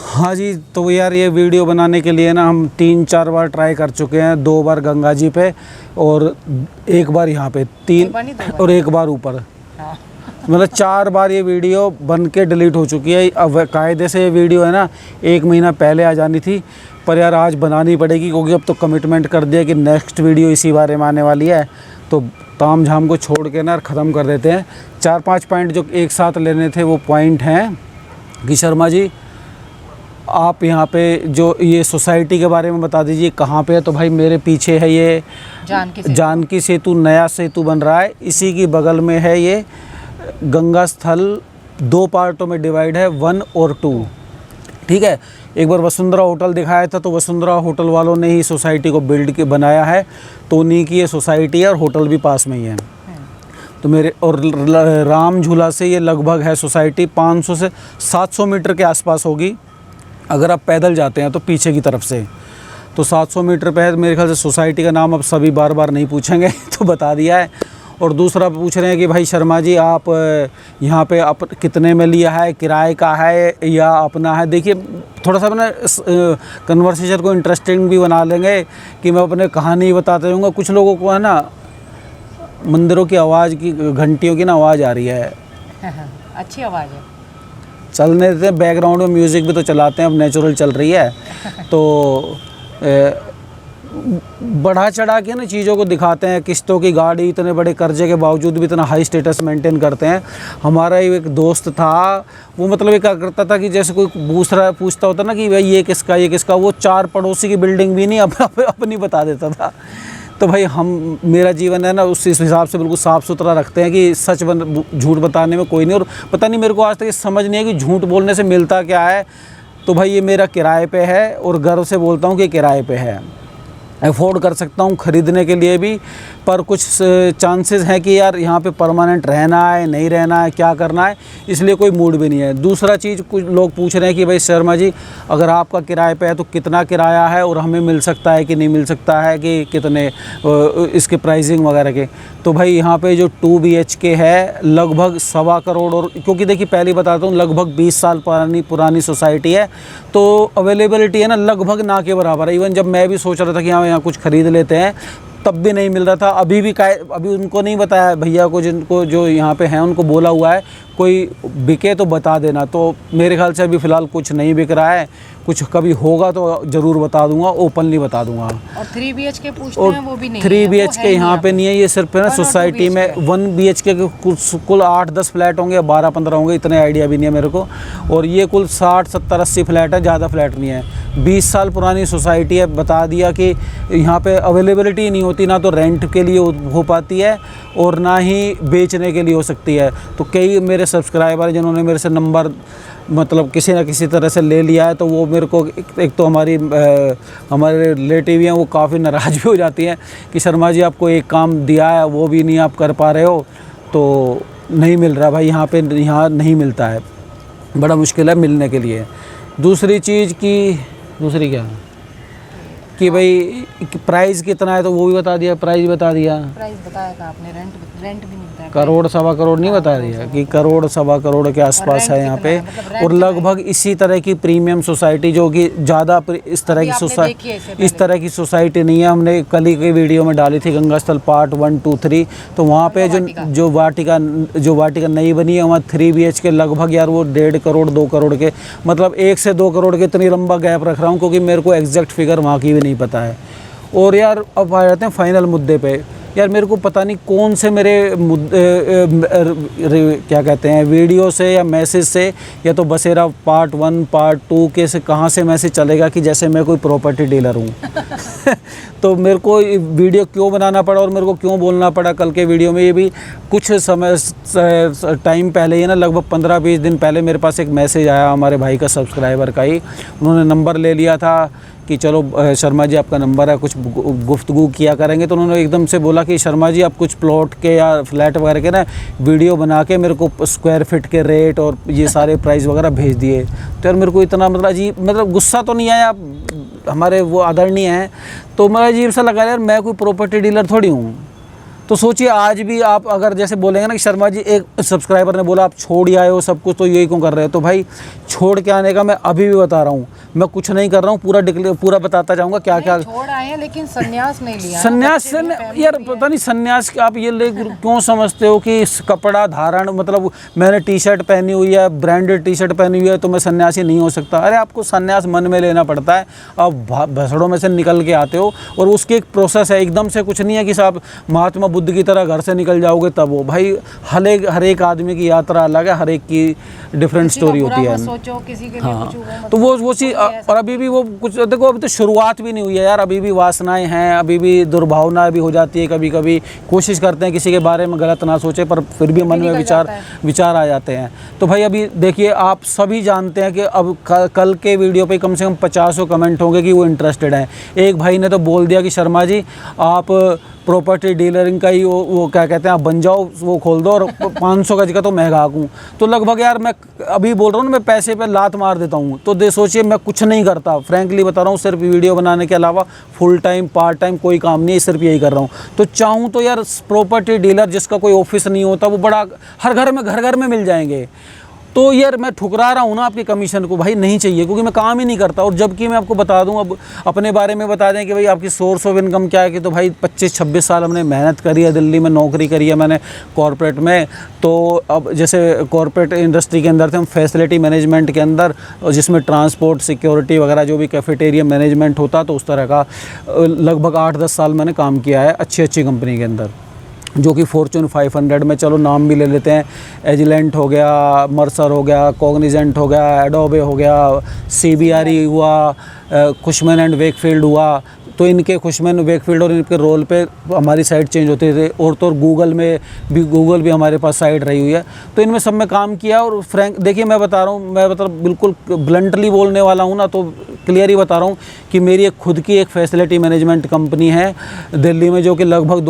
हाँ जी, तो यार ये वीडियो बनाने के लिए ना हम 3-4 बार ट्राई कर चुके हैं। 2 बार गंगा जी पे और 1 बार यहाँ पे, 3 और 1 बार ऊपर। हाँ। मतलब 4 बार ये वीडियो बन के डिलीट हो चुकी है। अब कायदे से ये वीडियो है ना 1 महीना पहले आ जानी थी, पर यार आज बनानी पड़ेगी क्योंकि अब तो कमिटमेंट कर दिया कि नेक्स्ट वीडियो इसी बारे में आने वाली है। तो ताम झाम को छोड़ के ना ख़त्म कर देते हैं। 4-5 पॉइंट जो एक साथ लेने थे वो पॉइंट हैं कि शर्मा जी आप यहाँ पे जो ये सोसाइटी के बारे में बता दीजिए कहाँ पे है। तो भाई मेरे पीछे है ये जानकी सेतु, नया सेतु बन रहा है, इसी की बगल में है ये गंगा स्थल। 2 पार्टों में डिवाइड है, 1 और 2, ठीक है। एक बार वसुंधरा होटल दिखाया था, तो वसुंधरा होटल वालों ने ही सोसाइटी को बिल्ड के बनाया है, तो उन्हीं की ये सोसाइटी है और होटल भी पास में ही है। तो मेरे और राम झूला से ये लगभग है सोसाइटी 500 से 700 मीटर के आसपास होगी अगर आप पैदल जाते हैं तो पीछे की तरफ से। तो 700 मीटर पे है मेरे ख्याल से सोसाइटी का नाम। अब सभी बार बार नहीं पूछेंगे तो बता दिया है। और दूसरा पूछ रहे हैं कि भाई शर्मा जी आप यहाँ पे आप कितने में लिया है, किराए का है या अपना है। देखिए थोड़ा सा ना कन्वर्सेशन को इंटरेस्टिंग भी बना लेंगे कि मैं अपने कहानी बताते रहूँगा। कुछ लोगों को है ना मंदिरों की आवाज़ की, घंटियों की ना आवाज़ आ रही है। अच्छी आवाज़ है, चलने देते हैं, बैकग्राउंड में म्यूज़िक भी तो चलाते हैं, अब नेचुरल चल रही है। तो बढ़ा चढ़ा के ना चीज़ों को दिखाते हैं। किस्तों की गाड़ी, इतने बड़े कर्जे के बावजूद भी इतना हाई स्टेटस मेंटेन करते हैं। हमारा एक दोस्त था, वो मतलब ये क्या करता था कि जैसे कोई पूछता होता ना कि भाई ये किसका, ये किसका, वो 4 पड़ोसी की बिल्डिंग भी नहीं अपनी बता देता था। तो भाई मेरा जीवन है ना उस हिसाब से बिल्कुल साफ़ सुथरा रखते हैं कि झूठ बताने में कोई नहीं। और पता नहीं मेरे को आज तक ये समझ नहीं है कि झूठ बोलने से मिलता क्या है। तो भाई ये मेरा किराए पे है और गर्व से बोलता हूँ कि किराए पे है। अफोर्ड कर सकता हूँ ख़रीदने के लिए भी, पर कुछ चांसेस हैं कि यार यहाँ पे परमानेंट रहना है, नहीं रहना है, क्या करना है, इसलिए कोई मूड भी नहीं है। दूसरा चीज़, कुछ लोग पूछ रहे हैं कि भाई शर्मा जी अगर आपका किराए पे है तो कितना किराया है और हमें मिल सकता है कि नहीं मिल सकता है, कि कितने इसके प्राइसिंग वगैरह के। तो भाई यहाँ पे जो 2 BHK है लगभग 1.25 करोड़। और क्योंकि देखिए पहले बताता हूँ लगभग 20 साल पुरानी सोसाइटी है, तो अवेलेबिलिटी है ना लगभग ना के बराबर है। इवन जब मैं भी सोच रहा था कि यहाँ कुछ ख़रीद लेते हैं तब भी नहीं मिल रहा था। अभी उनको नहीं बताया भैया को, जिनको जो यहाँ पे हैं उनको बोला हुआ है कोई बिके तो बता देना। तो मेरे ख्याल से अभी फ़िलहाल कुछ नहीं बिक रहा है, कुछ कभी होगा तो ज़रूर बता दूंगा, ओपनली बता दूंगा। और 3 BHK पूछते हैं वो भी नहीं 3 BHK यहाँ पे नहीं है। ये सिर्फ है ना सोसाइटी में 1 BHK के कुल 8-10 फ्लैट होंगे, 12-15 होंगे, इतने आइडिया भी नहीं है मेरे को। और ये कुल 60-70-80 फ्लैट है, ज़्यादा फ्लैट नहीं है। 20 साल पुरानी सोसाइटी है। बता दिया कि यहाँ पे अवेलेबिलिटी नहीं होती, ना तो रेंट के लिए हो पाती है और ना ही बेचने के लिए हो सकती है। तो कई मेरे सब्सक्राइबर जिन्होंने मेरे से नंबर मतलब किसी ना किसी तरह से ले लिया है, तो वो मेरे को एक तो हमारे रिलेटिव हैं, वो काफ़ी नाराज़ भी हो जाती हैं कि शर्मा जी आपको एक काम दिया है वो भी नहीं आप कर पा रहे हो, तो नहीं मिल रहा भाई यहाँ नहीं मिलता है, बड़ा मुश्किल है मिलने के लिए। दूसरी चीज़ दूसरी क्या कि भाई प्राइस कितना है, तो वो भी बता दिया, प्राइस बता दिया। प्राइस बताया था आपने, रेंट भी मिलता है। 1-1.25 करोड़ नहीं बता दिया कि 1-1.25 करोड़ के आसपास है यहाँ पे। और लगभग इसी तरह की प्रीमियम सोसाइटी, जो कि ज़्यादा इस तरह की सोसाइटी नहीं है। हमने कल ही की वीडियो में डाली थी गंगा स्थल पार्ट 1, 2, 3। तो वहाँ पे जो वाटिका नई बनी है वहाँ 3 BHK लगभग यार वो 1.5 करोड़ 2 करोड़ के, मतलब 1 से 2 करोड़ के इतनी लंबा गैप रख रहा हूँ क्योंकि मेरे को एग्जैक्ट फिगर वहाँ की भी नहीं पता है। और यार अब आ जाते हैं फाइनल मुद्दे पे। यार मेरे को पता नहीं कौन से मेरे क्या कहते हैं वीडियो से या मैसेज से, या तो बसेरा पार्ट 1 पार्ट 2 के से कहाँ से मैसेज चलेगा कि जैसे मैं कोई प्रॉपर्टी डीलर हूँ। तो मेरे को वीडियो क्यों बनाना पड़ा और मेरे को क्यों बोलना पड़ा कल के वीडियो में, ये भी कुछ टाइम पहले ही ना, लगभग 15-20 दिन पहले मेरे पास एक मैसेज आया हमारे भाई का, सब्सक्राइबर का ही। उन्होंने नंबर ले लिया था कि चलो शर्मा जी आपका नंबर है, कुछ गुफ्तगू किया करेंगे। तो उन्होंने एकदम से बोला कि शर्मा जी आप कुछ प्लॉट के या फ्लैट वगैरह के ना वीडियो बना के मेरे को स्क्वायर फीट के रेट और ये सारे प्राइस वगैरह भेज दिए। तो यार मेरे को इतना मतलब गुस्सा तो नहीं आया, हमारे वो आदरणीय हैं, तो मेरा अजीब सा लगा यार मैं कोई प्रॉपर्टी डीलर थोड़ी हूँ। तो सोचिए आज भी आप अगर जैसे बोलेंगे ना कि शर्मा जी, एक सब्सक्राइबर ने बोला आप छोड़ ही आए हो सब कुछ, तो यही क्यों कर रहे हो? तो भाई छोड़ के आने का मैं अभी भी बता रहा हूँ, मैं कुछ नहीं कर रहा हूँ, पूरा बताता जाऊँगा क्या क्या। छोड़ आए हैं लेकिन संन्यास नहीं लिया। संन्यास से यार पता नहीं, संन्यास आप ये ले क्यों समझते हो कि कपड़ा धारण, मतलब मैंने टी शर्ट पहनी हुई है, ब्रांडेड टी शर्ट पहनी हुई है, तो मैं सन्यासी नहीं हो सकता? अरे आपको संन्यास मन में लेना पड़ता है, आप भसड़ों में से निकल के आते हो, और उसकी एक प्रोसेस है, एकदम से कुछ नहीं है कि साहब महात्मा बुद्ध की तरह घर से निकल जाओगे तब वो। भाई हर एक आदमी की यात्रा अलग है, हर एक की डिफरेंट स्टोरी होती है। सोचो किसी के लिए कुछ हुआ, तो वो चीज़, और अभी भी वो कुछ देखो, अभी तो शुरुआत भी नहीं हुई है यार, अभी भी वासनाएं हैं, अभी भी दुर्भावना भी हो जाती है कभी कभी। कोशिश करते हैं किसी के बारे में गलत ना सोचे, पर फिर भी मन में विचार आ जाते हैं। तो भाई अभी देखिए, आप सभी जानते हैं कि अब कल के वीडियो पे कम से कम 50 कमेंट होंगे कि वो इंटरेस्टेड हैं। एक भाई ने तो बोल दिया कि शर्मा जी आप प्रॉपर्टी डीलरिंग का ही वो क्या कहते हैं, आप बन जाओ, वो खोल दो, और 500 गज का तो मैं ग्राहक हूँ। तो लगभग यार मैं अभी बोल रहा हूँ ना, मैं पैसे पे लात मार देता हूँ। तो सोचिए मैं कुछ नहीं करता, फ्रैंकली बता रहा हूँ, सिर्फ वीडियो बनाने के अलावा फुल टाइम पार्ट टाइम कोई काम नहीं है, सिर्फ यही कर रहा हूँ। तो चाहूँ तो यार प्रॉपर्टी डीलर जिसका कोई ऑफिस नहीं होता, वो बड़ा हर घर में मिल जाएंगे। तो यार मैं ठुकरा रहा हूँ ना आपके कमीशन को, भाई नहीं चाहिए, क्योंकि मैं काम ही नहीं करता। और जबकि मैं आपको बता दूँ, अब अपने बारे में बता दें कि भाई आपकी सोर्स ऑफ इनकम क्या है, कि तो भाई 25-26 साल हमने मेहनत करी है, दिल्ली में नौकरी करी है मैंने कॉरपोरेट में। तो अब जैसे कॉरपोरेट इंडस्ट्री के अंदर थे हम, फैसिलिटी मैनेजमेंट के अंदर, जिसमें ट्रांसपोर्ट, सिक्योरिटी वगैरह जो भी कैफेटेरिया मैनेजमेंट होता, तो उस तरह का लगभग 8-10 साल मैंने काम किया है अच्छी कंपनी के अंदर, जो कि फॉर्चून 500 में, चलो नाम भी ले लेते हैं, एजिलेंट हो गया, मर्सर हो गया, कॉग्निजेंट हो गया, एडोबे हो गया, CBRE हुआ, कुशमैन एंड वेकफील्ड हुआ। तो इनके कुशमैन वेकफील्ड और इनके रोल पे हमारी साइट चेंज होते थे। और तो गूगल भी हमारे पास साइट रही हुई है। तो इनमें सब में काम किया। और फ्रैंक देखिए, मैं बता रहा हूँ, मैं मतलब बिल्कुल ब्लंटली बोलने वाला हूँ ना, तो क्लियर ही बता रहा हूँ कि मेरी एक खुद की एक फैसिलिटी मैनेजमेंट कंपनी है दिल्ली में, जो कि लगभग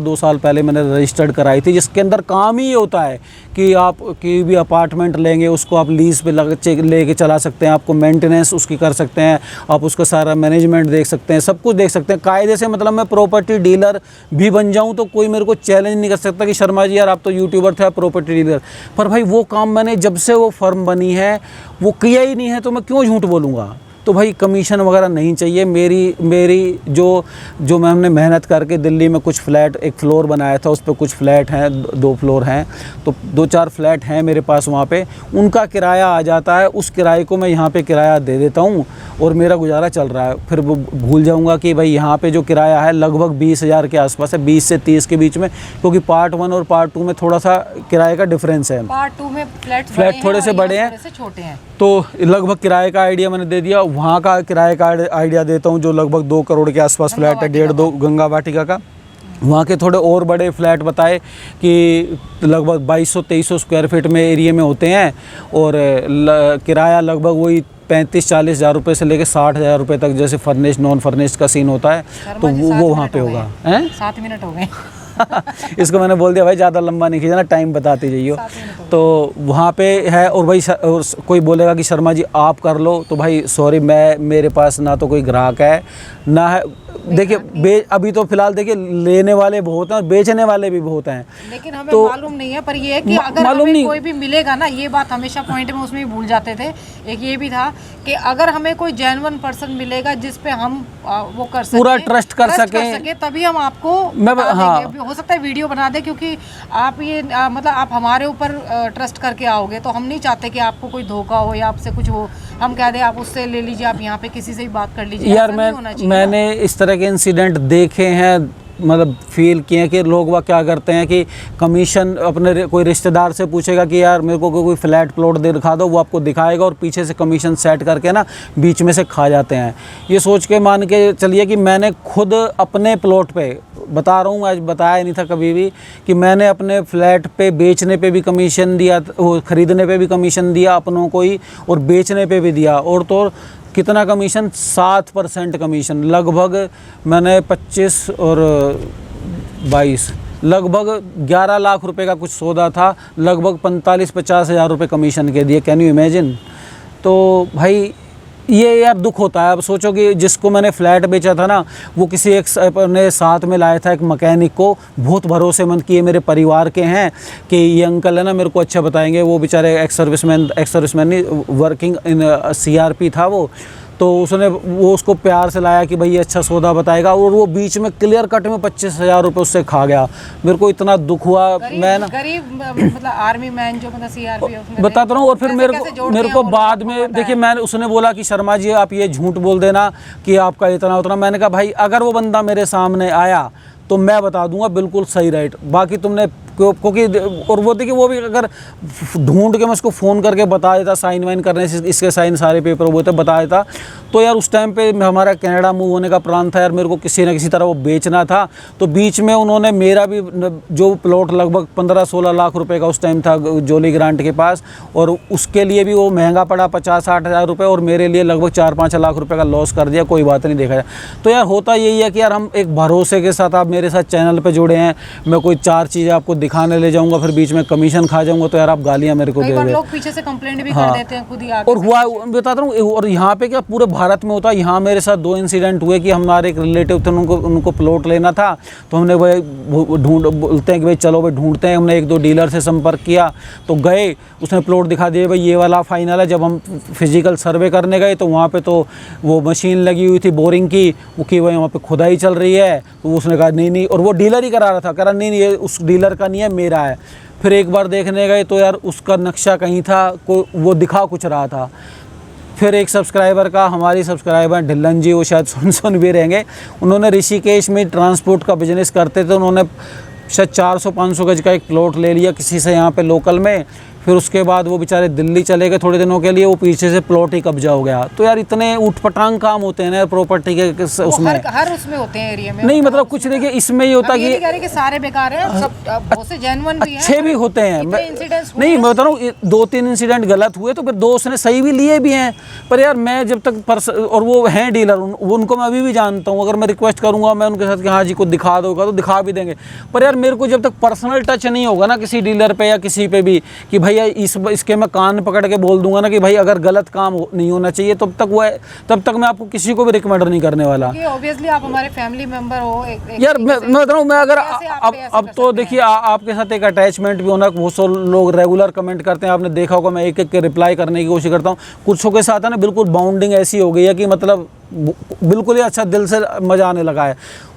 2 साल पहले मैंने रजिस्टर्ड कराई थी, जिसके अंदर काम ही होता है कि आप कोई भी अपार्टमेंट लेंगे, उसको आप लीज़ पे लेके चला सकते हैं, आपको मेंटेनेंस उसकी कर सकते हैं, आप उसका सारा मैनेजमेंट देख सकते हैं, सब कुछ देख सकते हैं कायदे से। मतलब मैं प्रॉपर्टी डीलर भी बन जाऊं तो कोई मेरे को चैलेंज नहीं कर सकता कि शर्मा जी यार आप तो यूट्यूबर थे, आप प्रॉपर्टी डीलर। पर भाई वो काम मैंने जब से वो फर्म बनी है वो किया ही नहीं है, तो मैं क्यों झूठ बोलूँगा? तो भाई कमीशन वगैरह नहीं चाहिए। मेरी जो मैं हमने मेहनत करके दिल्ली में कुछ फ्लैट, एक फ्लोर बनाया था, उस पर कुछ फ्लैट हैं, 2 फ्लोर हैं, तो 2-4 फ्लैट हैं मेरे पास वहाँ पे, उनका किराया आ जाता है, उस किराए को मैं यहाँ पे किराया दे देता हूँ और मेरा गुजारा चल रहा है। फिर वो भूल जाऊँगा कि भाई यहाँ पे जो किराया है लगभग 20,000 के आसपास है, 20 से 30 के बीच में, क्योंकि पार्ट 1 और पार्ट 2 में थोड़ा सा किराए का डिफरेंस है। पार्ट 2 में फ्लैट थोड़े से बड़े हैं, छोटे हैं। तो लगभग किराए का आइडिया मैंने दे दिया। वहाँ का किराए का आइडिया देता हूँ, जो लगभग 2 करोड़ के आसपास फ्लैट है, 1.5-2 गंगा वाटिका का। वहाँ के थोड़े और बड़े फ्लैट बताए कि लगभग 2200-2300 स्क्वायर फीट में एरिया में होते हैं, और किराया लगभग वही 35-40 हज़ार रुपये से लेकर 60 हज़ार रुपये तक, जैसे फर्निश्ड नॉन फर्निश्ड का सीन होता है, तो वो वहाँ पे होगा। 7 मिनट हो गए। इसको मैंने बोल दिया भाई ज़्यादा लंबा नहीं खींचना, टाइम बताते जाइए। तो वहाँ पे है। और भाई कोई बोलेगा कि शर्मा जी आप कर लो, तो भाई सॉरी, मेरे पास ना तो कोई ग्राहक है ना है। देखिए अभी तो फिलहाल देखिए लेने वाले बहुत हैं और बेचने वाले भी बहुत हैं, लेकिन हमें तो मालूम नहीं है। पर ये है कि अगर हमें कोई भी मिलेगा ना, ये बात हमेशा पॉइंट में उसमें भूल जाते थे। एक ये भी था कि अगर हमें कोई जेन्युइन पर्सन मिलेगा जिस पे हम वो कर सके, पूरा ट्रस्ट कर सके, तभी हम आपको हो सकता है वीडियो बना दे, क्योंकि आप ये मतलब आप हमारे ऊपर ट्रस्ट करके आओगे, तो हम नहीं चाहते कि आपको कोई धोखा हो या आपसे कुछ हो, हम कह दें आप उससे ले लीजिए, आप यहाँ पे किसी से भी बात कर लीजिए। यार मैंने इस तरह के इंसिडेंट देखे हैं, मतलब फील किए कि लोग वह क्या करते हैं कि कमीशन अपने कोई रिश्तेदार से पूछेगा कि यार मेरे को कोई फ्लैट प्लॉट दिखा दो, वो आपको दिखाएगा और पीछे से कमीशन सेट करके ना बीच में से खा जाते हैं। ये सोच के मान के चलिए कि मैंने खुद अपने प्लॉट पे बता रहा हूँ, आज बताया नहीं था कभी भी, कि मैंने अपने फ्लैट पे बेचने पे भी कमीशन दिया, वो ख़रीदने पे भी कमीशन दिया अपनों को ही, और बेचने पे भी दिया। और तो कितना कमीशन, 7% कमीशन। लगभग मैंने 25 और 22 लगभग 11 लाख रुपए का कुछ सौदा था, लगभग 45-50 हज़ार रुपये कमीशन के दिए। Can you imagine? तो भाई ये यार दुख होता है। अब सोचो कि जिसको मैंने फ्लैट बेचा था ना, वो किसी एक अपने साथ में लाया था एक मैकेनिक को, बहुत भरोसेमंद कि ये मेरे परिवार के हैं, कि ये अंकल है ना मेरे को अच्छा बताएंगे। वो बेचारे एक्स सर्विसमैन नहीं, वर्किंग इन CRP था वो। तो वो उसको प्यार से लाया कि भाई ये अच्छा सौदा बताएगा, और वो बीच में क्लियर कट में 25,000 रुपये उससे खा गया। मेरे को इतना दुख हुआ। मैं ना गरीब मतलब आर्मी मैन जो मतलब CRP बताता रहा हूँ। और फिर मेरे को बाद में देखिए, मैंने उसने बोला कि शर्मा जी आप ये झूठ बोल देना कि आपका इतना उतना। मैंने कहा भाई अगर वो बंदा मेरे सामने आया तो मैं बता दूंगा बिल्कुल सही रेट, बाकी तुमने क्योंकि और वो देखिए वो भी अगर ढूंढ के मैं उसको फ़ोन करके बता देता, साइन वाइन करने से इसके साइन सारे पेपर वो थे बता देता, तो यार उस टाइम पे हमारा कनाडा मूव होने का प्लान था यार, मेरे को किसी न किसी तरह वो बेचना था। तो बीच में उन्होंने मेरा भी जो प्लॉट लगभग 15-16 लाख रुपए का उस टाइम था जोली ग्रांट के पास, और उसके लिए भी वो महंगा पड़ा 50-60 हज़ार रुपये, और मेरे लिए लगभग 4-5 लाख रुपए का लॉस कर दिया। कोई बात नहीं, देखा जाए तो यार होता यही है कि यार हम एक भरोसे के साथ, आप मेरे साथ चैनल पर जुड़े हैं, मैं कोई 4 चीज़ें आपको दिखाने ले जाऊंगा, फिर बीच में कमीशन खा जाऊंगा, तो यार आप गालियां मेरे को दे दे। लोग पीछे से कंप्लेंट भी कर देते हैं खुद ही आके। और हुआ बताता हूँ, और यहाँ पे क्या पूरे भारत में होता है। यहाँ मेरे साथ 2 इंसिडेंट हुए कि हमारे एक रिलेटिव थे, उनको प्लॉट लेना था, तो हमने भाई बोलते हैं कि भाई चलो भाई ढूंढते हैं। हमने 1-2 डीलर से संपर्क किया, तो गए, उसने प्लॉट दिखा दिए भाई ये वाला फाइनल है। जब हम फिजिकल सर्वे करने गए तो वहाँ पे तो वो मशीन लगी हुई थी बोरिंग की, वो कि भाई वहाँ पे खुदाई चल रही है। तो उसने कहा नहीं, और वो डीलर ही करा रहा था, कह रहा नहीं ये उस डीलर का नहीं है, मेरा है। फिर एक बार देखने गए तो यार उसका नक्शा कहीं था, वो दिखा कुछ रहा था। फिर एक सब्सक्राइबर का, हमारी सब्सक्राइबर ढिल्लन जी, वो शायद सुन भी रहेंगे, उन्होंने ऋषिकेश में ट्रांसपोर्ट का बिजनेस करते थे, उन्होंने शायद 400-500 गज का एक प्लॉट ले लिया किसी से यहाँ पे लोकल में। फिर उसके बाद वो बेचारे दिल्ली चले गए थोड़े दिनों के लिए, वो पीछे से प्लॉट ही कब्जा हो गया। तो यार इतने उठपटांग काम होते हैं ना प्रॉपर्टी के उसमें, हर उसमें होते हैं एरिया में। नहीं मतलब कुछ देखिए इसमें ये होता कि सारे बेकार हैं, सब बहुत से जेन्युइन भी हैं, अच्छे भी होते हैं। नहीं मैं बता रहा हूँ 2-3 इंसिडेंट गलत हुए, तो फिर 2 उसने सही भी लिए भी हैं। पर यार मैं जब तक और वो हैं डीलर, उनको मैं अभी भी जानता हूँ। अगर मैं रिक्वेस्ट करूँगा मैं उनके साथ कि हाँ जी को दिखा दोगा तो दिखा भी देंगे। पर यार मेरे को जब तक पर्सनल टच नहीं होगा ना किसी डीलर पे या किसी पे भी, कि भैया इसके मैं कान पकड़ के बोल दूंगा ना कि भाई अगर गलत काम नहीं होना चाहिए, तब तक मैं आपको किसी को भी रिकमेंड नहीं करने वाला। ऑब्वियसली आप हमारे फैमिली मेंबर हो। यार मैं बता रहा हूँ, मैं अगर अब तो देखिए आपके साथ एक अटैचमेंट भी होना, बहुत सारे लोग रेगुलर कमेंट करते हैं, आपने देखा होगा मैं एक के रिप्लाई करने की कोशिश करता हूँ। कुछों के साथ है ना बिल्कुल बाउंडिंग ऐसी हो गई है कि मतलब बिल्कुल ही अच्छा दिल से मजा आने लगा है।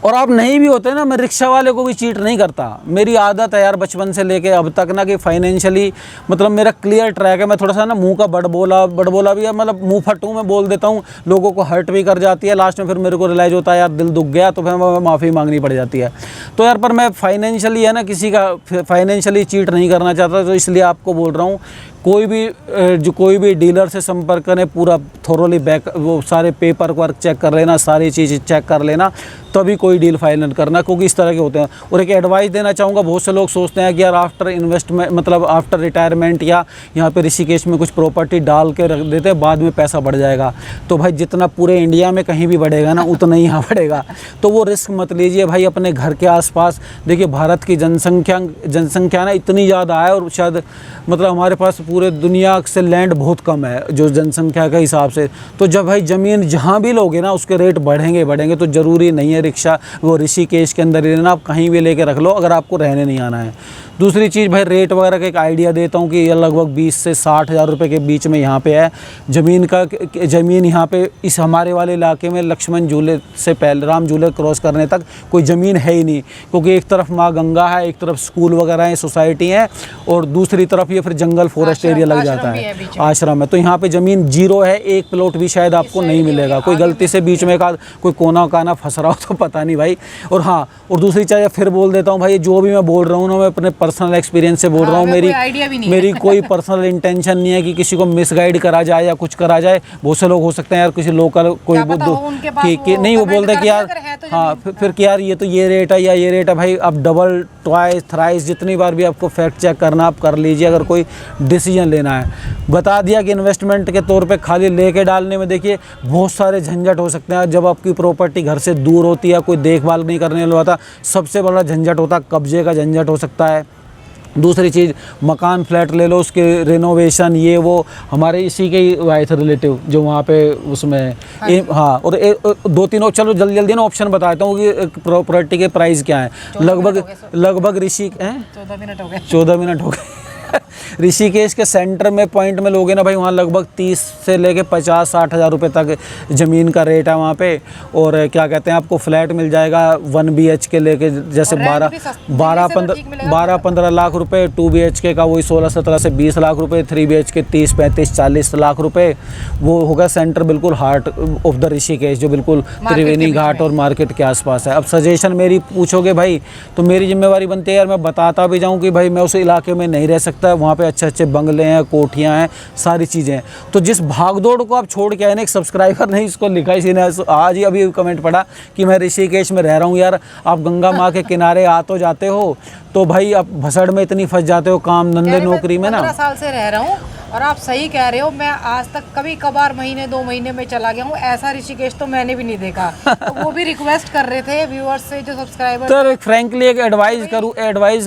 और आप नहीं भी होते ना, मैं रिक्शा वाले को भी चीट नहीं करता। मेरी आदत है यार बचपन से लेके अब तक ना कि फाइनेंशियली मतलब मेरा क्लियर ट्रैक है। मैं थोड़ा सा ना मुंह का बड़बोला भी है, मतलब मुंह फटूँ मैं बोल देता हूँ, लोगों को हर्ट भी कर जाती है। लास्ट में फिर मेरे को रियलाइज़ होता है यार दिल दुख गया, तो फिर माफ़ी मांगनी पड़ जाती है। तो यार पर मैं फाइनेंशियली है ना किसी का फाइनेंशियली चीट नहीं करना चाहता, तो इसलिए आपको बोल रहा हूँ कोई भी डीलर से संपर्क करें, पूरा थोरोली वो सारे पेपर वर्क चेक कर लेना, सारी चीज़ चेक कर लेना, तभी कोई डील फाइनल करना, क्योंकि इस तरह के होते हैं। और एक एडवाइस देना चाहूँगा, बहुत से लोग सोचते हैं कि यार आफ्टर इन्वेस्टमेंट मतलब आफ्टर रिटायरमेंट या यहाँ पे ऋषिकेश में कुछ प्रॉपर्टी डाल के रख देते हैं, बाद में पैसा बढ़ जाएगा। तो भाई जितना पूरे इंडिया में कहीं भी बढ़ेगा ना उतना ही यहाँ बढ़ेगा, तो वो रिस्क मत लीजिए भाई। अपने घर के आसपास देखिए, भारत की जनसंख्या ना इतनी ज़्यादा है, और शायद मतलब हमारे पास पूरे दुनिया से लैंड बहुत कम है जो जनसंख्या के हिसाब से। तो जब भाई ज़मीन जहाँ भी लोगे ना उसके रेट बढ़ेंगे, तो ज़रूरी नहीं है रिक्शा वो ऋषिकेश के अंदर ही रहना, आप कहीं भी लेके रख लो अगर आपको रहने नहीं आना है। दूसरी चीज़ भाई रेट वगैरह का एक आइडिया देता हूँ कि ये लगभग 20 से 60 हज़ार रुपये के बीच में यहाँ पे है ज़मीन यहाँ पे इस हमारे वाले इलाके में लक्ष्मण झूले से पहले राम झूले क्रॉस करने तक कोई ज़मीन है ही नहीं, क्योंकि एक तरफ माँ गंगा है, एक तरफ स्कूल वगैरह है, सोसाइटी है, और दूसरी तरफ ये फिर जंगल फॉरेस्ट एरिया लग जाता है, आश्रम है। तो यहाँ पे ज़मीन 0 है, एक प्लॉट भी शायद आपको नहीं मिलेगा। कोई गलती से बीच में कोई कोना काना फंस रहा हो तो पता नहीं भाई। और हाँ, और दूसरी चीज़ फिर बोल देता हूँ भाई, जो भी मैं बोल रहा हूँ ना मैं अपने पर्सनल एक्सपीरियंस से बोल रहा हूँ। मेरी कोई पर्सनल इंटेंशन नहीं है कि किसी को मिसगाइड करा जाए या कुछ करा जाए। बहुत से लोग हो सकते हैं यार किसी लोकल कोई कि नहीं, वो बोलते हैं कि यार हाँ फिर कि यार ये तो ये रेट है या ये रेट है। भाई आप डबल ट्वाइस थ्राइस जितनी बार भी आपको फैक्ट चेक करना आप कर लीजिए। अगर कोई डिसीजन लेना है, बता दिया कि इन्वेस्टमेंट के तौर पे खाली लेके डालने में देखिए बहुत सारे झंझट हो सकते हैं। जब आपकी प्रॉपर्टी घर से दूर होती है, कोई देखभाल नहीं करने वाला होता, सबसे बड़ा झंझट होता है कब्जे का झंझट हो सकता है, दूसरी चीज़ मकान फ्लैट ले लो, उसके रिनोवेशन ये वो, हमारे इसी के ही आए थे रिलेटिव जो वहाँ पे उसमें हाँ। और 2-3 चलो जल्दी जल्दी ना ऑप्शन बता देता हूँ कि प्रॉपर्टी के प्राइस क्या है। लगभग 14 मिनट हो गए 14 मिनट हो गए ऋषिकेश के सेंटर में पॉइंट में लोगे ना भाई, वहाँ लगभग 30 से लेके 50-60 हज़ार रुपये तक ज़मीन का रेट है वहाँ पे। और क्या कहते हैं, आपको फ्लैट मिल जाएगा 1 BHK लेके जैसे 12-15 लाख रुपए, 2 BHK का वही 16-17 से 20 लाख रुपए, 3 BHK 30-35-40 लाख रुपए। वो होगा सेंटर बिल्कुल हार्ट ऑफ द ऋषिकेश, जो बिल्कुल त्रिवेणी घाट और मार्केट के आसपास है। अब सजेशन मेरी पूछोगे भाई तो मेरी जिम्मेवारी बनती है यार, मैं बताता भी जाऊँ कि भाई मैं उस इलाके में नहीं रह सकता, वहाँ पे अच्छे अच्छे बंगले हैं, कोठियाँ हैं, सारी चीज़ें हैं। तो जिस भागदौड़ को आप छोड़ के आए ना, एक सब्सक्राइबर ने इसको लिखा, इसी ने आज ही अभी कमेंट पढ़ा कि मैं ऋषिकेश में रह रहा हूँ यार, आप गंगा माँ के किनारे आ तो जाते हो, तो भाई आप भसड़ में इतनी फंस जाते हो काम धंधे नौकरी में ना। 15 साल से रह रहा हूँ और आप सही कह रहे हो, मैं आज तक कभी कभार महीने 2 महीने में चला गया हूँ, ऐसा ऋषिकेश तो मैंने भी नहीं देखा। तो वो भी रिक्वेस्ट कर रहे थे व्यूअर्स से, जो सब्सक्राइबर। तो फ्रैंकली एक एडवाइस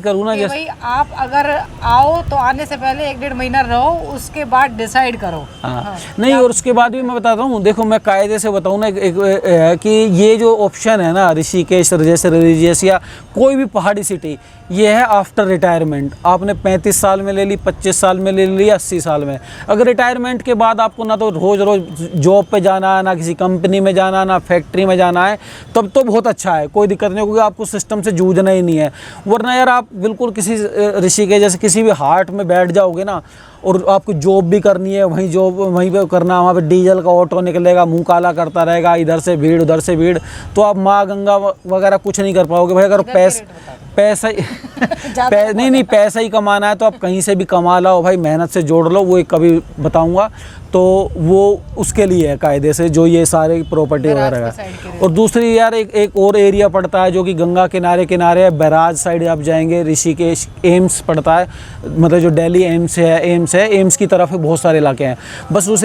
करूँ ना, भाई आप अगर आओ तो आने से पहले 1-1.5 महीना रहो, उसके बाद डिसाइड करो। हाँ नहीं, और उसके बाद भी मैं बताता हूँ, देखो मैं कायदे से बताऊँ ना कि ये जो ऑप्शन है ना ऋषिकेश जैसे रिलीजियस या कोई भी पहाड़ी सिटी, ये है आफ्टर रिटायरमेंट। आपने 35 साल में ले ली, 25 साल में ले ली, 80 साल में। अगर रिटायरमेंट के बाद आपको ना तो रोज़ रोज़ जॉब पे जाना है, ना किसी कंपनी में जाना, ना फैक्ट्री में जाना है, तब तो बहुत अच्छा है, कोई दिक्कत नहीं, क्योंकि आपको सिस्टम से जूझना ही नहीं है। वरना यार आप बिल्कुल किसी ऋषिकेश जैसे किसी भी हाट में बैठ जाओगे ना, और आपको जॉब भी करनी है, वहीं जॉब वहीं पे करना, वहाँ पे डीजल का ऑटो निकलेगा, मुंह काला करता रहेगा, इधर से भीड़ उधर से भीड़, तो आप माँ गंगा वगैरह कुछ नहीं कर पाओगे भाई। अगर पैसा नहीं पैसा ही कमाना है तो आप कहीं से भी कमा लो भाई, मेहनत से जोड़ लो, वो एक कभी बताऊंगा, तो वो उसके लिए है कायदे से, जो ये सारे प्रॉपर्टी वगैरह है। और दूसरी यार एक और एरिया पड़ता है जो कि गंगा किनारे है, बैराज साइड आप जाएंगे, ऋषिकेश एम्स पड़ता है, मतलब जो दिल्ली एम्स है, एम्स की तरफ बहुत सारे इलाके हैं। बस उस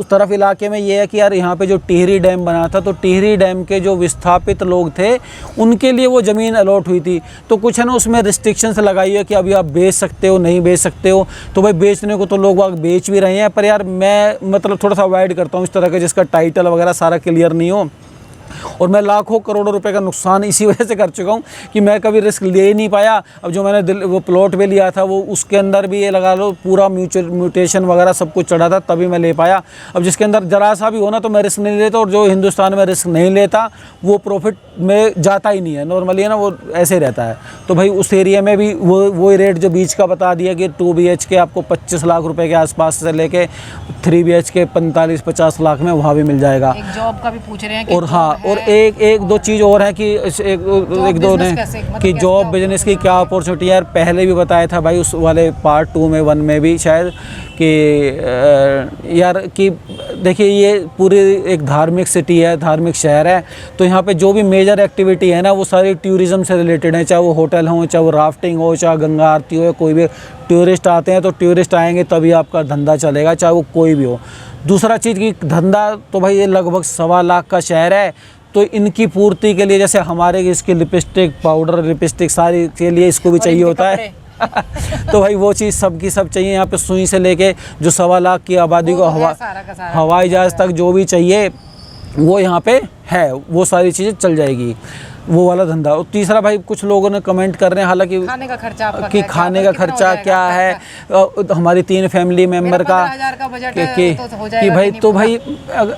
तरफ इलाके में ये है कि यार यहाँ पे जो टिहरी डैम बना था, तो टिहरी डैम के जो विस्थापित लोग थे उनके लिए वो ज़मीन अलॉट हुई थी, तो कुछ है ना उसमें रिस्ट्रिक्शंस लगाई है कि अभी आप बेच सकते हो, नहीं बेच सकते हो। तो भाई बेचने को तो लोग वहाँ बेच भी रहे हैं, पर यार मैं मतलब थोड़ा सा अवॉइड करता हूँ इस तरह के जिसका टाइटल वगैरह सारा क्लियर नहीं हो। और मैं लाखों करोड़ों रुपए का नुकसान इसी वजह से कर चुका हूँ कि मैं कभी रिस्क ले ही नहीं पाया। अब जो मैंने वो प्लॉट पे लिया था, वो उसके अंदर भी ये लगा लो पूरा म्यूटेशन वगैरह सब कुछ चढ़ा था, तभी मैं ले पाया। अब जिसके अंदर जरा सा भी होना तो मैं रिस्क नहीं लेता, और जो हिंदुस्तान में रिस्क नहीं लेता वो प्रॉफिट में जाता ही नहीं है, नॉर्मली है ना, वो ऐसे ही रहता है। तो भाई उस एरिया में भी वो रेट जो बीच का बता दिया कि 2 BHK आपको 25 लाख रुपए के आसपास से लेके 3 BHK 45-50 लाख में वहाँ भी मिल जाएगा। एक जॉब का भी पूछ रहे हैं कि और हाँ, और एक दो चीज़ और है कि एक दो ने कि जॉब बिजनेस की क्या अपॉर्चुनिटी है। यार पहले भी बताया था भाई उस वाले पार्ट 2 में 1 में भी शायद कि यार कि देखिए ये पूरी एक धार्मिक सिटी है, धार्मिक शहर है, तो यहाँ पे जो भी मेजर एक्टिविटी है ना वो सारी टूरिज़्म से रिलेटेड है, चाहे वो होटल हो, चाहे वो राफ्टिंग हो, चाहे गंगा आरती हो, कोई भी टूरिस्ट आते हैं तो टूरिस्ट आएंगे तभी आपका धंधा चलेगा, चाहे वो कोई भी हो। दूसरा चीज़ कि धंधा तो भाई ये लगभग 1.25 लाख का शहर है, तो इनकी पूर्ति के लिए जैसे हमारे इसकी लिपस्टिक पाउडर लिपस्टिक सारी के लिए इसको भी चाहिए होता है तो भाई वो चीज़ सबकी सब चाहिए। यहाँ पे सुई से लेके जो 1.25 लाख की आबादी को हवाई जहाज़ तक जो भी चाहिए वो यहाँ पे है, वो सारी चीज़ें चल जाएगी, वो वाला धंधा। और तीसरा भाई कुछ लोगों ने कमेंट कर रहे हैं हालांकि खाने का खर्चा कि खाने का खर्चा क्या है हमारी 3 फैमिली मेंबर का कि भाई तो भाई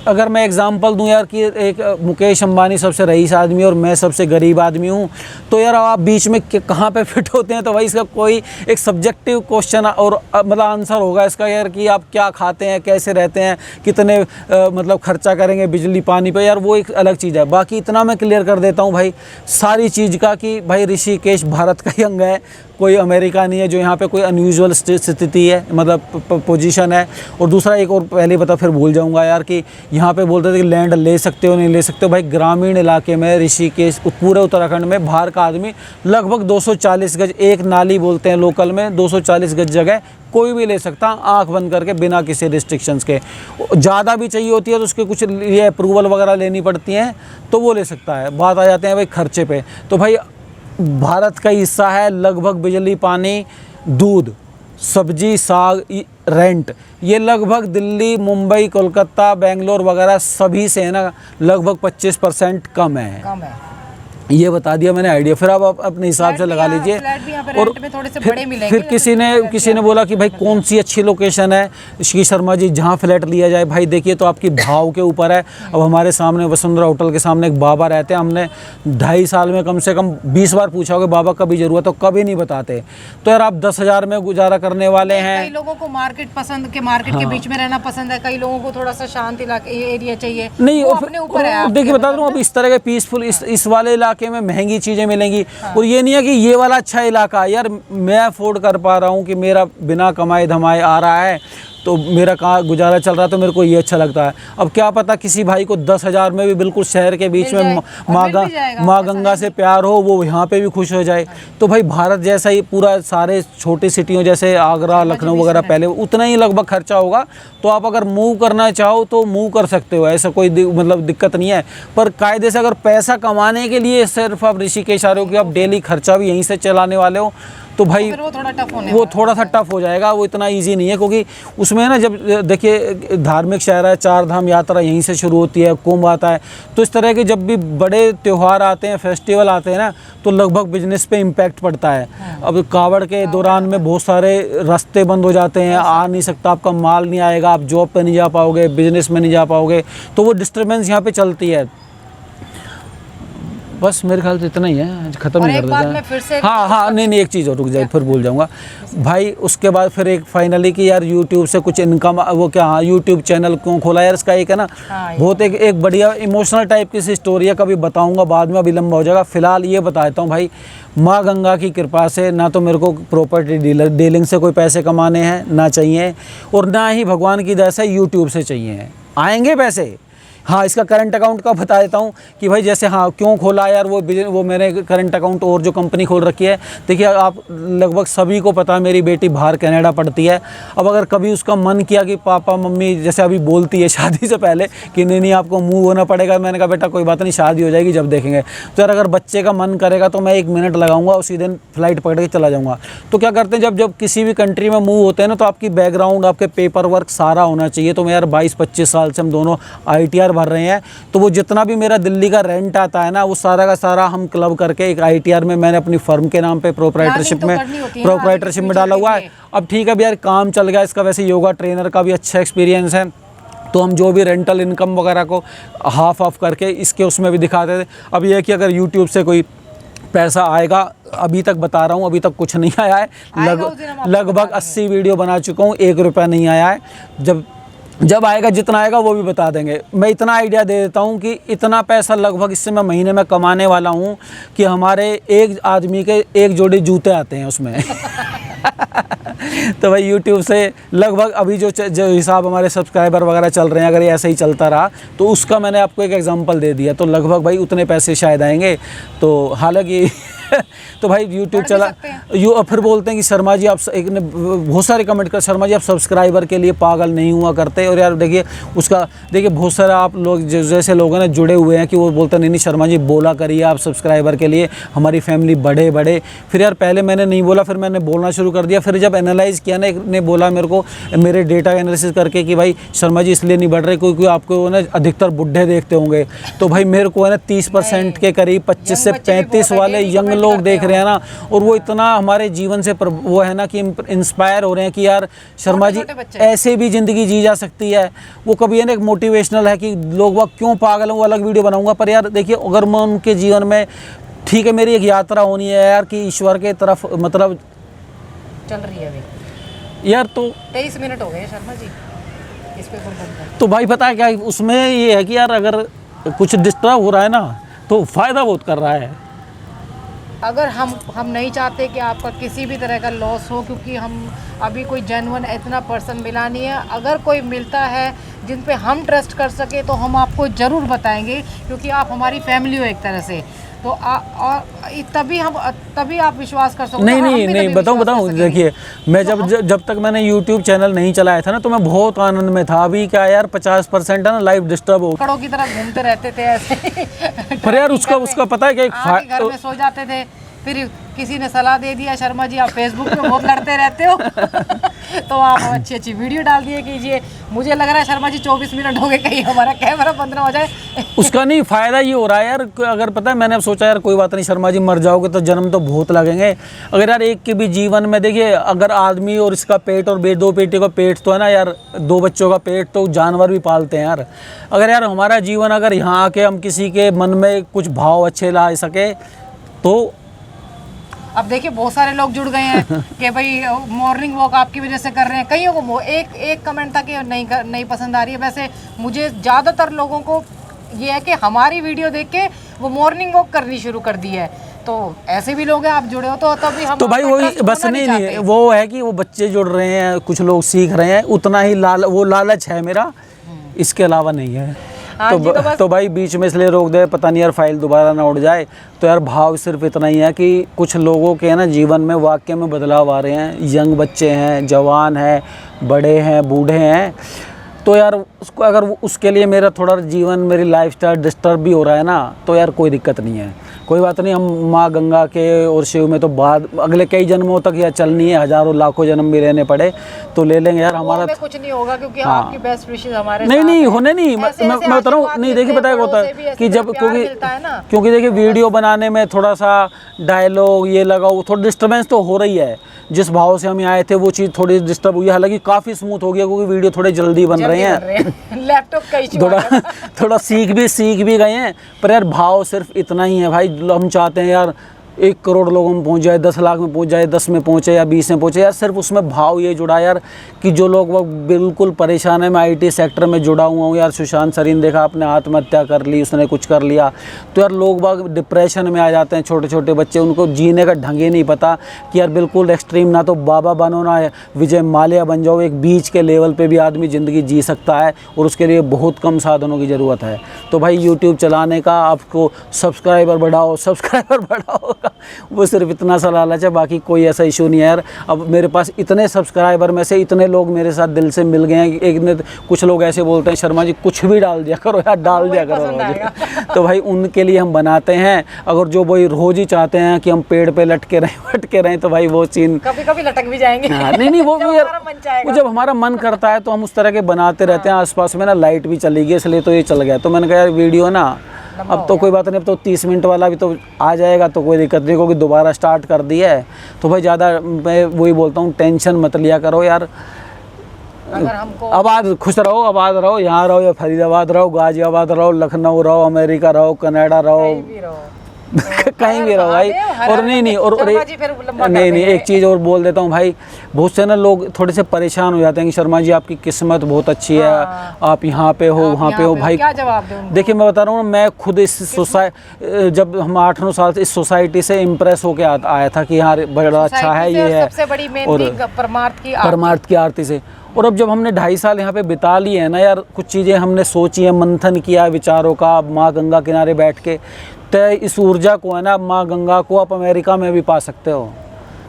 अगर मैं एग्जांपल दूं यार कि एक मुकेश अंबानी सबसे रईस आदमी और मैं सबसे गरीब आदमी हूं, तो यार आप बीच में कहाँ पे फिट होते हैं। तो भाई इसका कोई एक सब्जेक्टिव क्वेश्चन और मतलब आंसर होगा इसका यार कि आप क्या खाते हैं, कैसे रहते हैं, कितने मतलब खर्चा करेंगे बिजली पानी पे, यार वो एक अलग चीज़ है। बाकी इतना मैं क्लियर कर देता हूँ भाई सारी चीज़ का कि भाई ऋषिकेश भारत का ही अंग है, कोई अमेरिका नहीं है जो यहाँ पे कोई अनयूजुअल स्थिति है, मतलब पोजीशन है। और दूसरा एक और पहले बता फिर भूल जाऊँगा यार कि यहाँ पे बोलते थे कि लैंड ले सकते हो नहीं ले सकते हो। भाई ग्रामीण इलाके में ऋषिकेश पूरे उत्तराखंड में बाहर का आदमी लगभग 240 गज, एक नाली बोलते हैं लोकल में, 240 गज जगह कोई भी ले सकता आंख बंद करके बिना किसी रिस्ट्रिक्शंस के। ज़्यादा भी चाहिए होती है तो उसके कुछ ये अप्रूवल वगैरह लेनी पड़ती हैं तो वो ले सकता है। बात आ जाते हैं भाई खर्चे पे, तो भाई भारत का हिस्सा है, लगभग बिजली पानी दूध, सब्जी, साग, रेंट, ये लगभग दिल्ली, मुंबई, कोलकाता, बेंगलोर वगैरह सभी से है ना लगभग 25% कम है। ये बता दिया मैंने आइडिया, फिर आप अपने हिसाब से लगा लीजिए। और फिर किसी ने बोला कि भाई कौन सी अच्छी लोकेशन है कि शर्मा जी जहाँ फ्लैट लिया जाए। भाई देखिए तो आपकी भाव के ऊपर है। अब हमारे सामने वसुंधरा होटल के सामने एक बाबा रहते हैं, हमने 2.5 साल में कम से कम 20 बार पूछा होगा बाबा कभी जरूरत हो, कभी नहीं बताते। तो यार आप 10,000 में गुजारा करने वाले हैं। कई लोगों को मार्केट के बीच में रहना पसंद है, कई लोगों को थोड़ा सा शांत एरिया चाहिए। नहीं, अपने ऊपर है। देखिए बता दूं, अब इस तरह के पीसफुल इस वाले इलाके में महंगी चीजें मिलेंगी। और ये नहीं है कि ये वाला अच्छा इलाका है यार, मैं अफोर्ड कर पा रहा हूँ कि मेरा बिना कमाए धमाए आ रहा है तो मेरा कहाँ गुजारा चल रहा है, तो मेरे को ये अच्छा लगता है। अब क्या पता किसी भाई को 10,000 में भी बिल्कुल शहर के बीच में माँ गंगा से प्यार हो, वो यहाँ पे भी खुश हो जाए। तो भाई भारत जैसा ही पूरा सारे छोटी सिटियों जैसे आगरा, लखनऊ वगैरह पहले उतना ही लगभग खर्चा होगा। तो आप अगर मूव करना चाहो तो मूव कर सकते हो, ऐसा कोई मतलब दिक्कत नहीं है। पर कायदे से अगर पैसा कमाने के लिए सिर्फ आप ऋषिकेश आ रहे हो कि आप डेली खर्चा भी यहीं से चलाने वाले हो, तो भाई वो थोड़ा सा टफ हो जाएगा। वो इतना इजी नहीं है, क्योंकि उसमें ना जब देखिए धार्मिक शहर है, 4 धाम यात्रा यहीं से शुरू होती है, कुंभ आता है। तो इस तरह के जब भी बड़े त्यौहार आते हैं, फेस्टिवल आते हैं ना, तो लगभग बिजनेस पे इम्पैक्ट पड़ता है। अब कावड़ के दौरान में बहुत सारे रास्ते बंद हो जाते हैं, आ नहीं सकता, आपका माल नहीं आएगा, आप जॉब पे नहीं जा पाओगे, बिजनेस में नहीं जा पाओगे, तो वो डिस्टर्बेंस यहाँ पे चलती है। बस मेरे ख्याल से इतना ही है, खत्म नहीं कर देते हैं। हाँ नहीं एक चीज़ और रुक जाए, फिर भूल जाऊंगा भाई। उसके बाद फिर एक फाइनली कि यार यूट्यूब से कुछ इनकम, वो क्या, हाँ यूट्यूब चैनल क्यों खोला यार, इसका एक है ना बहुत एक बढ़िया इमोशनल टाइप की सी स्टोरी है, कभी बताऊंगा, बाद में अभी लंबा हो जाएगा। फिलहाल ये बता देता हूँ भाई, माँ गंगा की कृपा से ना तो मेरे को प्रॉपर्टी डीलिंग से कोई पैसे कमाने हैं ना चाहिए, और ना ही भगवान की दया से यूट्यूब से चाहिए, आएंगे पैसे। हाँ, इसका करंट अकाउंट का बता देता हूँ कि भाई जैसे हाँ क्यों खोला यार, वो मैंने करंट अकाउंट और जो कंपनी खोल रखी है। देखिए आप लगभग सभी को पता है मेरी बेटी बाहर कनाडा पढ़ती है। अब अगर कभी उसका मन किया कि पापा मम्मी, जैसे अभी बोलती है शादी से पहले कि नहीं आपको मूव होना पड़ेगा, मैंने कहा बेटा कोई बात नहीं, शादी हो जाएगी जब देखेंगे। तो यार अगर बच्चे का मन करेगा तो मैं 1 मिनट लगाऊंगा, उसी दिन फ्लाइट पकड़ के चला जाऊँगा। तो क्या करते हैं, जब किसी भी कंट्री में मूव होते हैं ना, तो आपकी बैकग्राउंड, आपके पेपर वर्क सारा होना चाहिए। तो मैं यार 22-25 साल से हम दोनों ITR भर रहे हैं, तो वो जितना भी मेरा दिल्ली का रेंट आता है ना, वो सारा का सारा हम क्लब करके एक ITR में मैंने अपनी फर्म के नाम पे प्रोप्राइटरशिप में डाला हुआ है। अब ठीक है यार, काम चल गया इसका, वैसे योगा ट्रेनर का भी अच्छा एक्सपीरियंस है, तो हम जो भी रेंटल इनकम वगैरह को हाफ ऑफ करके इसके उसमें भी दिखाते थे। अब ये है कि अगर यूट्यूब से कोई पैसा आएगा, अभी तक बता रहा हूँ, अभी तक कुछ नहीं आया है। लगभग 80 वीडियो बना चुका हूँ, 1 रुपया नहीं आया है। जब आएगा, जितना आएगा वो भी बता देंगे। मैं इतना आइडिया दे देता हूँ कि इतना पैसा लगभग इससे मैं महीने में कमाने वाला हूँ कि हमारे एक आदमी के 1 जोड़ी जूते आते हैं उसमें। तो भाई YouTube से लगभग अभी जो हिसाब हमारे सब्सक्राइबर वगैरह चल रहे हैं, अगर ये ऐसे ही चलता रहा तो उसका मैंने आपको एक एग्जांपल दे दिया, तो लगभग भाई उतने पैसे शायद आएंगे। तो हालांकि तो भाई YouTube चला, फिर बोलते हैं कि शर्मा जी आप, एक ने बहुत सारे कमेंट कर, शर्मा जी आप सब्सक्राइबर के लिए पागल नहीं हुआ करते। और यार देखिए बहुत सारा आप लोग जैसे लोग हैं ना जुड़े हुए हैं कि वो बोलते हैं नहीं शर्मा जी बोला करिए आप सब्सक्राइबर के लिए, हमारी फैमिली बढ़े। फिर यार पहले मैंने नहीं बोला, फिर मैंने बोलना शुरू कर दिया। फिर जब एनालाइज़ किया ना, एक ने बोला मेरे को, मेरे डेटा एनालिसिस करके कि भाई शर्मा जी इसलिए नहीं बढ़ रहे क्योंकि आपको ना अधिकतर बुढ़े देखते होंगे। तो भाई मेरे को है ना 30% के करीब 25 से 35 वाले यंग लोग देख रहे हैं ना, और वो इतना हमारे जीवन से वो है ना कि इंस्पायर हो रहे हैं कि यार शर्मा जी ऐसे भी ज़िंदगी जी जा सकती है। वो कभी है ना एक मोटिवेशनल है कि लोग वह क्यों पागल हैं, वो अलग वीडियो बनाऊंगा। पर यार देखिए अगर मैं उनके जीवन में, ठीक है मेरी एक यात्रा होनी है यार कि ईश्वर के तरफ, मतलब चल रही है अभी यार। तो 23 मिनट हो गए शर्मा जी इस पे तो भाई पता है क्या उसमें ये है कि यार अगर कुछ डिस्टर्ब हो रहा है ना तो फ़ायदा बहुत कर रहा है। अगर हम नहीं चाहते कि आपका किसी भी तरह का लॉस हो, क्योंकि हम अभी कोई जेन्युइन इतना पर्सन मिला नहीं है। अगर कोई मिलता है जिन पे हम ट्रस्ट कर सके तो हम आपको ज़रूर बताएंगे, क्योंकि आप हमारी फैमिली हो एक तरह से। तो तभी आप विश्वास कर सकते। नहीं बताऊँ देखिए मैं जब तक मैंने YouTube चैनल नहीं चलाया था ना, तो मैं बहुत आनंद में था। अभी क्या यार 50% है ना लाइफ डिस्टर्ब हो, कड़ों की तरह घूमते रहते थे ऐसे। पर यार उसका पता है क्या, घर में सो जाते थे, फिर किसी ने सलाह दे दिया शर्मा जी आप फेसबुक पे बहुत लड़ते रहते हो तो आप अच्छी अच्छी वीडियो डाल दिए कीजिए। मुझे लग रहा है शर्मा जी 24 मिनट हो गए, कहीं हमारा कैमरा बंद ना हो जाए। उसका नहीं फ़ायदा ये हो रहा है यार, अगर पता है मैंने अब सोचा यार कोई बात नहीं शर्मा जी, मर जाओगे तो जन्म तो बहुत लगेंगे। अगर यार एक के भी जीवन में देखिए, अगर आदमी और इसका पेट और दो बेटे का पेट तो है ना यार, 2 बच्चों का पेट तो जानवर भी पालते हैं यार। अगर यार हमारा जीवन अगर यहाँ आके हम किसी के मन में कुछ भाव अच्छे ला सके तो अब देखिए बहुत सारे लोग जुड़ गए हैं कि भाई मॉर्निंग वॉक आपकी वजह से कर रहे हैं। कईयों को एक कमेंट था कि नहीं पसंद आ रही है। वैसे मुझे ज़्यादातर लोगों को ये है कि हमारी वीडियो देख के वो मॉर्निंग वॉक करनी शुरू कर दी है। तो ऐसे भी लोग हैं, आप जुड़े हो तो तभी हम तो भाई वही बस नहीं वो है कि वो बच्चे जुड़ रहे हैं, कुछ लोग सीख रहे हैं, उतना ही वो लालच है मेरा, इसके अलावा नहीं है। तो भाई बीच में इसलिए रोक दे, पता नहीं यार फाइल दोबारा ना उड़ जाए। तो यार भाव सिर्फ इतना ही है कि कुछ लोगों के ना जीवन में वाकई में बदलाव आ रहे हैं। यंग बच्चे हैं, जवान हैं, बड़े हैं, बूढ़े हैं। तो यार उसको अगर उसके लिए मेरा थोड़ा जीवन, मेरी लाइफस्टाइल डिस्टर्ब भी हो रहा है ना, तो यार कोई दिक्कत नहीं है, कोई बात नहीं। हम माँ गंगा के और शिव में तो बाद अगले कई जन्मों तक यह चलनी है, हजारों लाखों जन्म भी रहने पड़े तो ले लेंगे यार। हमारा कुछ नहीं होगा क्योंकि आपकी बेस्ट विशेस हमारे नहीं होने नहीं, मैं बता रहा हूँ नहीं। देखिए पता है होता है कि जब क्योंकि देखिए वीडियो बनाने में थोड़ा सा डायलॉग ये लगाओ, थोड़ा डिस्टर्बेंस तो हो रही है। जिस भाव से हम यहाँ आए थे वो चीज़ थोड़ी डिस्टर्ब हुई है, हालांकि काफ़ी स्मूथ हो गया क्योंकि वीडियो थोड़े जल्दी बन रहे हैं। लैपटॉप का इशू थोड़ा सीख भी गए हैं। पर यार भाव सिर्फ इतना ही है भाई, हम चाहते हैं यार 1 करोड़ लोगों में पहुंच जाए, 10 लाख में पहुंच जाए, 10 में पहुंचे या 20 में पहुंचे यार। सिर्फ उसमें भाव ये जुड़ा यार कि जो लोग वो बिल्कुल परेशान है। मैं IT सेक्टर में जुड़ा हुआ हूँ यार। सुशांत सरीन देखा आपने, आत्महत्या कर ली, उसने कुछ कर लिया। तो यार लोग बाग डिप्रेशन में आ जाते हैं, छोटे छोटे बच्चे, उनको जीने का ढंग ही नहीं पता कि यार बिल्कुल एक्सट्रीम ना तो बाबा बनो ना विजय माल्या बन जाओ। एक बीच के लेवल पर भी आदमी ज़िंदगी जी सकता है और उसके लिए बहुत कम साधनों की ज़रूरत है। तो भाई यूट्यूब चलाने का आपको सब्सक्राइबर बढ़ाओ वो सिर्फ इतना सा लालच है, बाकी कोई ऐसा इशू नहीं है यार। अब मेरे पास इतने सब्सक्राइबर में से इतने लोग मेरे साथ दिल से मिल गए हैं। एक ने कुछ लोग ऐसे बोलते हैं शर्मा जी कुछ भी डाल दिया करो यार, डाल दिया करो तो भाई उनके लिए हम बनाते हैं। अगर जो वही रोज ही चाहते हैं कि हम पेड़ पे लटके रहें तो भाई वो सीन कभी लटक भी जाएंगे। नहीं वो यार जब हमारा मन करता है तो हम उस तरह के बनाते रहते हैं। आसपास में ना लाइट भी चली गई इसलिए तो ये चल गया। तो मैंने कहा यार वीडियो ना अब तो कोई बात नहीं, अब तो 30 मिनट वाला भी तो आ जाएगा तो कोई दिक्कत नहीं, क्योंकि दोबारा स्टार्ट कर दिया है। तो भाई ज़्यादा मैं वही बोलता हूँ टेंशन मत लिया करो यार। अगर हमको आबाद खुश रहो, आबाद रहो, यहाँ रहो या फरीदाबाद रहो, गाजियाबाद रहो, लखनऊ रहो, अमेरिका रहो, कनाडा रहो, कहीं भी रहो भाई। और नहीं एक चीज़ और बोल देता हूँ भाई, बहुत से ना लोग थोड़े से परेशान हो जाते हैं कि शर्मा जी आपकी किस्मत बहुत अच्छी है, आप यहाँ पे हो वहाँ पे हो। भाई क्या जवाब दूं? देखिए मैं बता रहा हूँ, मैं खुद इस जब हम 8-9 साल से इस सोसाइटी से इम्प्रेस होके आया था कि यहाँ बड़ा अच्छा है ये है, सबसे बड़ी और परमार्थ की आरती से। और अब जब हमने 2.5 साल यहाँ पे बिता लिए हैं ना यार, कुछ चीज़ें हमने सोची है, मंथन किया विचारों का, माँ गंगा किनारे बैठ के, तो इस ऊर्जा को है ना माँ गंगा को आप अमेरिका में भी पा सकते हो।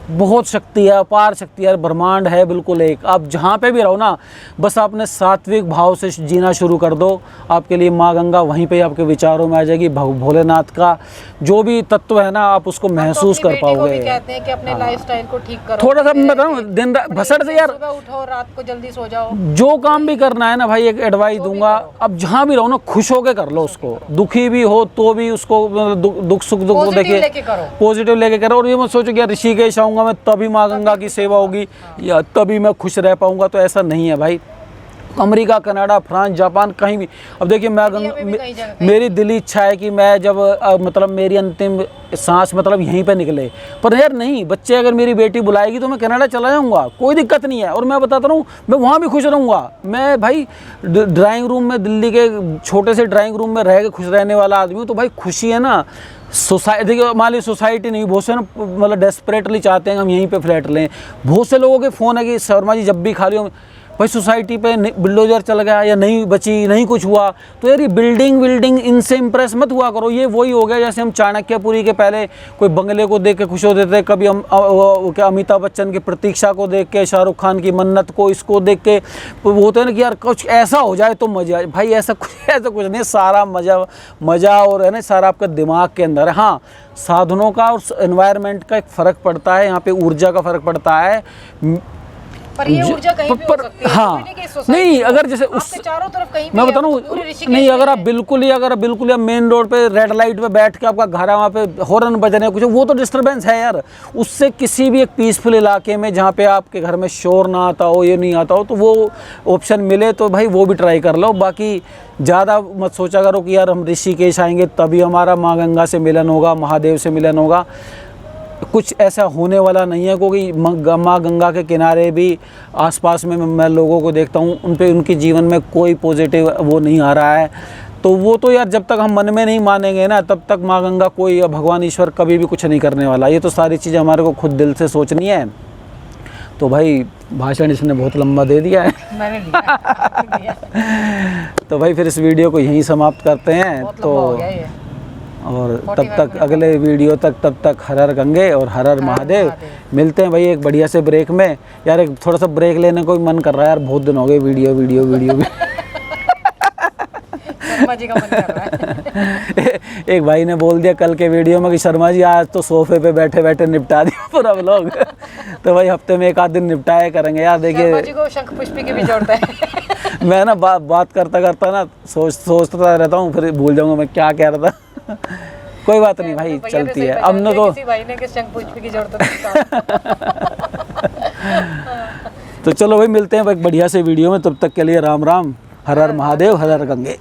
बहुत शक्ति है, अपार शक्ति है, ब्रह्मांड है बिल्कुल एक। आप जहाँ पे भी रहो ना, बस आपने सात्विक भाव से जीना शुरू कर दो, आपके लिए माँ गंगा वहीं पे आपके विचारों में आ जाएगी। भोलेनाथ का जो भी तत्व है ना आप उसको महसूस कर पाओगे। कहते हैं कि अपने लाइफस्टाइल को ठीक करो, थोड़ा सा मैं बताऊँ, दिन रात भसड़ से यार, सुबह उठो, रात को जल्दी सो जाओ, जो काम भी करना है ना भाई, एक एडवाइस दूंगा, अब जहाँ भी रहो ना खुश होके कर लो उसको। दुखी भी हो तो भी उसको दुख सुख को देखिए पॉजिटिव लेके करो। और ये मत सोचो कि यार ऋषिकेश आऊँगा मैं तभी माँ गंगा की सेवा होगी या तभी मैं खुश रह पाऊंगा, तो ऐसा नहीं है भाई। अमेरिका, कनाडा, फ्रांस, जापान, कहीं भी। अब देखिए मेरी दिली इच्छा है कि मैं जब मतलब मेरी अंतिम सांस मतलब यहीं पे निकले, पर यार नहीं, बच्चे अगर मेरी बेटी बुलाएगी तो मैं कनाडा चला जाऊँगा, कोई दिक्कत नहीं है। और मैं बताता रहूँ मैं वहाँ भी खुश रहूँगा। मैं भाई ड्राइंग रूम में, दिल्ली के छोटे से ड्राइंग रूम में रह के खुश रहने वाला आदमी हूँ। तो भाई खुशी है ना, सोसाइटी देखिए, मान ली सोसाइटी नहीं, बहुत से ना मतलब डेस्परेटली चाहते हैं हम यहीं पे फ्लैट लें। बहुत से लोगों के फ़ोन है कि शर्मा जी जब भी खाली हो, भाई सोसाइटी पे बिल्डोजर चल गया या नहीं बची, नहीं कुछ हुआ, तो यार ये बिल्डिंग इनसे इम्प्रेस मत हुआ करो। ये वही हो गया जैसे हम चाणक्यपुरी के पहले कोई बंगले को देख के खुश होते थे, कभी हम क्या अमिताभ बच्चन की प्रतीक्षा को देख के, शाहरुख खान की मन्नत को, इसको देख के वो होता है ना कि यार कुछ ऐसा हो जाए तो मजा आए। भाई ऐसा कुछ नहीं, सारा मज़ा और है ना सारा आपका दिमाग के अंदर है। हाँ, साधनों का और एनवायरनमेंट का एक फ़र्क पड़ता है, यहाँ पे ऊर्जा का फ़र्क पड़ता है। पर ये ऊर्जा कहीं भी हो सकती है। हाँ, नहीं अगर जैसे उस चारों तरफ कहीं मैं बता रहा हूँ, नहीं अगर आप बिल्कुल ही मेन रोड पे रेड लाइट पे बैठ के आपका घर है, वहाँ पे हॉर्न बज रहे हैं कुछ, वो तो डिस्टर्बेंस है यार। उससे किसी भी एक पीसफुल इलाके में जहाँ पे आपके घर में शोर ना आता हो, ये नहीं आता हो, तो वो ऑप्शन मिले तो भाई वो भी ट्राई कर लो। बाकी ज़्यादा मत सोचा करो कि यार हम ऋषिकेश आएंगे तभी हमारा माँ गंगा से मिलन होगा, महादेव से मिलन होगा। कुछ ऐसा होने वाला नहीं है, क्योंकि माँ गंगा के किनारे भी आसपास में मैं लोगों को देखता हूँ, उन पे उनके जीवन में कोई पॉजिटिव वो नहीं आ रहा है। तो वो तो यार जब तक हम मन में नहीं मानेंगे ना, तब तक माँ गंगा कोई या भगवान ईश्वर कभी भी कुछ नहीं करने वाला। ये तो सारी चीज़ें हमारे को खुद दिल से सोचनी है। तो भाई भाषण इसने बहुत लंबा दे दिया है। मैंने लिया। तो भाई फिर इस वीडियो को यहीं समाप्त करते हैं। तो और तब तक अगले वीडियो तब तक हर हर गंगे और हर हर महादेव। मिलते हैं भाई एक बढ़िया से ब्रेक में। यार एक थोड़ा सा ब्रेक लेने को भी मन कर रहा है यार, बहुत दिन हो गए वीडियो शर्मा जी का मन कर रहा है। एक भाई ने बोल दिया कल के वीडियो में कि शर्मा जी आज तो सोफे पे बैठे बैठे निपटा दिया पूरा व्लॉग। तो भाई हफ्ते में एक आध दिन निपटाया करेंगे यार। देखिए शर्मा जी को शंख पुष्पी की भी जरूरत है। मैं ना बात करता ना सोचता रहता हूँ, फिर भूल जाऊंगा मैं क्या कह रहा था। कोई बात नहीं भाई, चलती है। अब न तो किसी भाई ने कि शंख पुष्पी की जरूरत है। तो चलो भाई मिलते हैं एक बढ़िया से वीडियो में। तब तक के लिए राम राम, हर हर महादेव, हर हर गंगे।